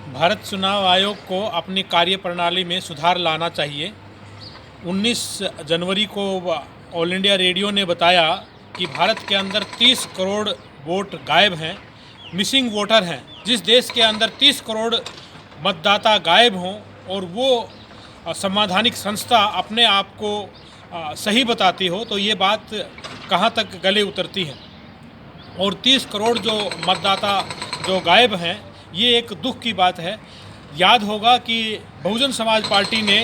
भारत चुनाव आयोग को अपनी कार्यप्रणाली में सुधार लाना चाहिए। 19 जनवरी को ऑल इंडिया रेडियो ने बताया कि भारत के अंदर 30 करोड़ वोट गायब हैं, मिसिंग वोटर हैं। जिस देश के अंदर 30 करोड़ मतदाता गायब हों और वो संवैधानिक संस्था अपने आप को सही बताती हो, तो ये बात कहाँ तक गले उतरती है। और 30 करोड़ जो मतदाता जो गायब हैं, ये एक दुख की बात है। याद होगा कि बहुजन समाज पार्टी ने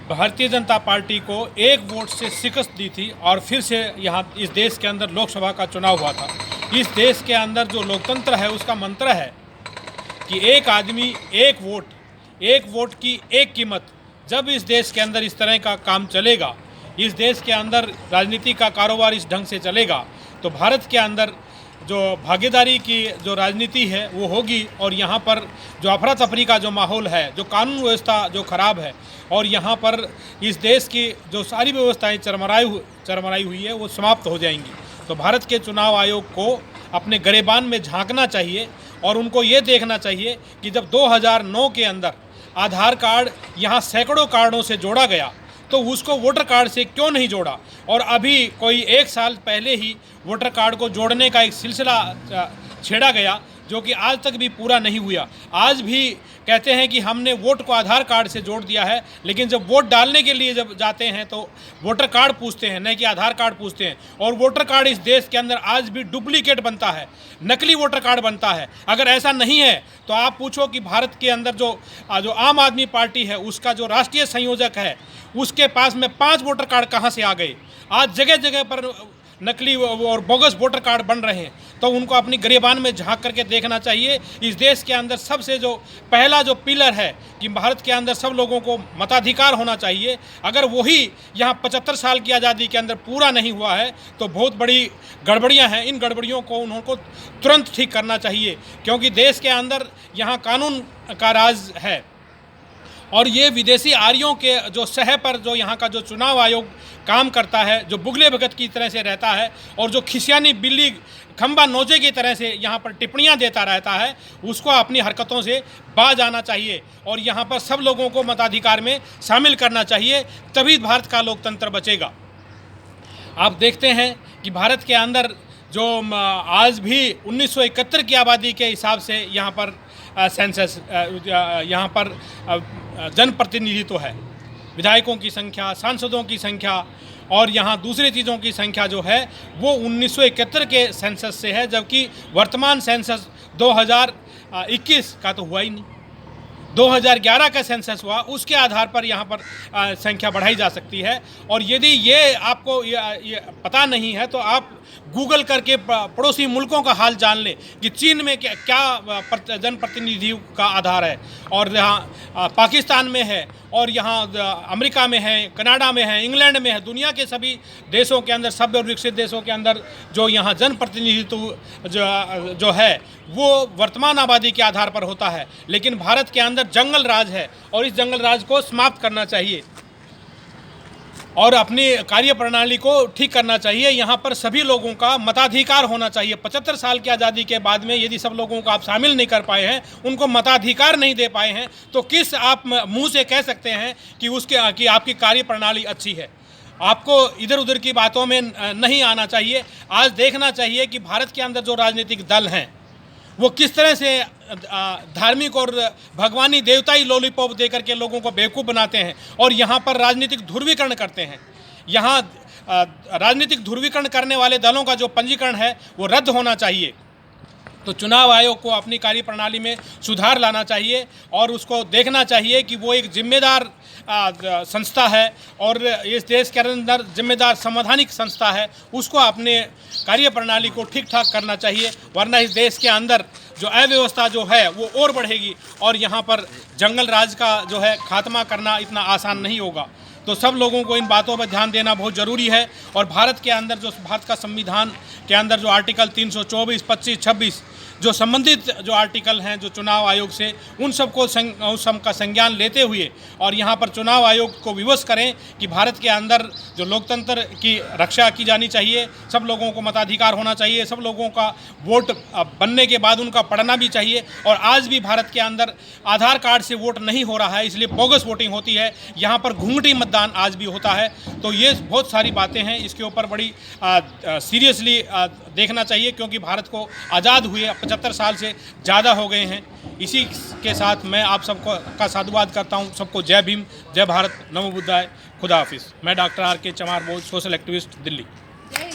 भारतीय जनता पार्टी को एक वोट से शिकस्त दी थी और फिर से यहाँ इस देश के अंदर लोकसभा का चुनाव हुआ था। इस देश के अंदर जो लोकतंत्र है उसका मंत्र है कि एक आदमी एक वोट की एक कीमत। जब इस देश के अंदर इस तरह का काम चलेगा, इस देश के अंदर राजनीति का कारोबार इस ढंग से चलेगा, तो भारत के अंदर जो भागीदारी की जो राजनीति है वो होगी। और यहाँ पर जो अफरा तफरी का जो माहौल है, जो कानून व्यवस्था जो ख़राब है, और यहाँ पर इस देश की जो सारी व्यवस्थाएं चरमराई हुई है, वो समाप्त हो जाएंगी। तो भारत के चुनाव आयोग को अपने गिरेबान में झांकना चाहिए और उनको ये देखना चाहिए कि जब 2009 के अंदर आधार कार्ड यहाँ सैकड़ों कार्डों से जोड़ा गया, तो उसको वोटर कार्ड से क्यों नहीं जोड़ा। और अभी कोई 1 साल पहले ही वोटर कार्ड को जोड़ने का एक सिलसिला छेड़ा गया, जो कि आज तक भी पूरा नहीं हुआ। आज भी कहते हैं कि हमने वोट को आधार कार्ड से जोड़ दिया है, लेकिन जब वोट डालने के लिए जब जाते हैं तो वोटर कार्ड पूछते हैं, नहीं कि आधार कार्ड पूछते हैं। और वोटर कार्ड इस देश के अंदर आज भी डुप्लीकेट बनता है, नकली वोटर कार्ड बनता है। अगर ऐसा नहीं है तो आप पूछो कि भारत के अंदर जो आम आदमी पार्टी है, उसका जो राष्ट्रीय संयोजक है, उसके पास में 5 वोटर कार्ड कहाँ से आ गए। आज जगह जगह पर नकली और बोगस वोटर कार्ड बन रहे हैं। तो उनको अपनी गिरेबान में झांक करके देखना चाहिए। इस देश के अंदर सबसे जो पहला जो पिलर है कि भारत के अंदर सब लोगों को मताधिकार होना चाहिए, अगर वही यहाँ 75 साल की आज़ादी के अंदर पूरा नहीं हुआ है तो बहुत बड़ी गड़बड़ियाँ हैं। इन गड़बड़ियों को उनको तुरंत ठीक करना चाहिए, क्योंकि देश के अंदर यहाँ कानून का राज है। और ये विदेशी आर्यों के जो सह पर जो यहाँ का जो चुनाव आयोग काम करता है, जो बुगले भगत की तरह से रहता है और जो खिसियानी बिल्ली खंबा नोचे की तरह से यहाँ पर टिप्पणियाँ देता रहता है, उसको अपनी हरकतों से बाज आना चाहिए और यहाँ पर सब लोगों को मताधिकार में शामिल करना चाहिए, तभी भारत का लोकतंत्र बचेगा। आप देखते हैं कि भारत के अंदर जो आज भी 1971 की आबादी के हिसाब से यहाँ पर सेंसस यहाँ पर जनप्रतिनिधित्व है, विधायकों की संख्या, सांसदों की संख्या और यहाँ दूसरी चीज़ों की संख्या जो है वो 1971 के सेंसस से है, जबकि वर्तमान सेंसस 2021 का तो हुआ ही नहीं। 2011 का सेंसस हुआ, उसके आधार पर यहाँ पर संख्या बढ़ाई जा सकती है। और यदि ये आपको ये पता नहीं है तो आप गूगल करके पड़ोसी मुल्कों का हाल जान लें कि चीन में क्या जनप्रतिनिधियों का आधार है, और यहाँ पाकिस्तान में है, और यहाँ अमेरिका में है, कनाडा में है, इंग्लैंड में है। दुनिया के सभी देशों के अंदर, सभ्य और विकसित देशों के अंदर जो यहाँ जनप्रतिनिधित्व जो है वो वर्तमान आबादी के आधार पर होता है। लेकिन भारत के अंदर जंगल राज है और इस जंगल राज को समाप्त करना चाहिए और अपनी कार्यप्रणाली को ठीक करना चाहिए। यहाँ पर सभी लोगों का मताधिकार होना चाहिए। 75 साल की आज़ादी के बाद में यदि सब लोगों को आप शामिल नहीं कर पाए हैं, उनको मताधिकार नहीं दे पाए हैं, तो किस आप मुंह से कह सकते हैं कि आपकी कार्यप्रणाली अच्छी है। आपको इधर उधर की बातों में नहीं आना चाहिए। आज देखना चाहिए कि भारत के अंदर जो राजनीतिक दल हैं वो किस तरह से धार्मिक और भगवानी देवताई लॉलीपॉप देकर के लोगों को बेवकूफ़ बनाते हैं और यहाँ पर राजनीतिक ध्रुवीकरण करते हैं। यहाँ राजनीतिक ध्रुवीकरण करने वाले दलों का जो पंजीकरण है वो रद्द होना चाहिए। तो चुनाव आयोग को अपनी कार्यप्रणाली में सुधार लाना चाहिए और उसको देखना चाहिए कि वो एक जिम्मेदार संस्था है और इस देश के अंदर जिम्मेदार संवैधानिक संस्था है, उसको अपने कार्यप्रणाली को ठीक ठाक करना चाहिए। वरना इस देश के अंदर जो अव्यवस्था जो है वो और बढ़ेगी और यहाँ पर जंगल राज का जो है खात्मा करना इतना आसान नहीं होगा। तो सब लोगों को इन बातों पर ध्यान देना बहुत ज़रूरी है। और भारत के अंदर जो भारत का संविधान के अंदर जो आर्टिकल 324, 25, 26 जो संबंधित जो आर्टिकल हैं जो चुनाव आयोग से, उन सबका संज्ञान लेते हुए और यहाँ पर चुनाव आयोग को विवश करें कि भारत के अंदर जो लोकतंत्र की रक्षा की जानी चाहिए, सब लोगों को मताधिकार होना चाहिए, सब लोगों का वोट बनने के बाद उनका पढ़ना भी चाहिए। और आज भी भारत के अंदर आधार कार्ड से वोट नहीं हो रहा है, इसलिए बोगस वोटिंग होती है, यहाँ पर घूंघटी मतदान आज भी होता है। तो ये बहुत सारी बातें हैं, इसके ऊपर बड़ी सीरियसली देखना चाहिए, क्योंकि भारत को आज़ाद हुए 75 साल से ज़्यादा हो गए हैं। इसी के साथ मैं आप सबको का साधुवाद करता हूँ। सबको जय भीम, जय भारत, नमो बुद्धाय, खुदा हाफिज़। मैं डॉक्टर आर के चमार बोस, सोशल एक्टिविस्ट, दिल्ली।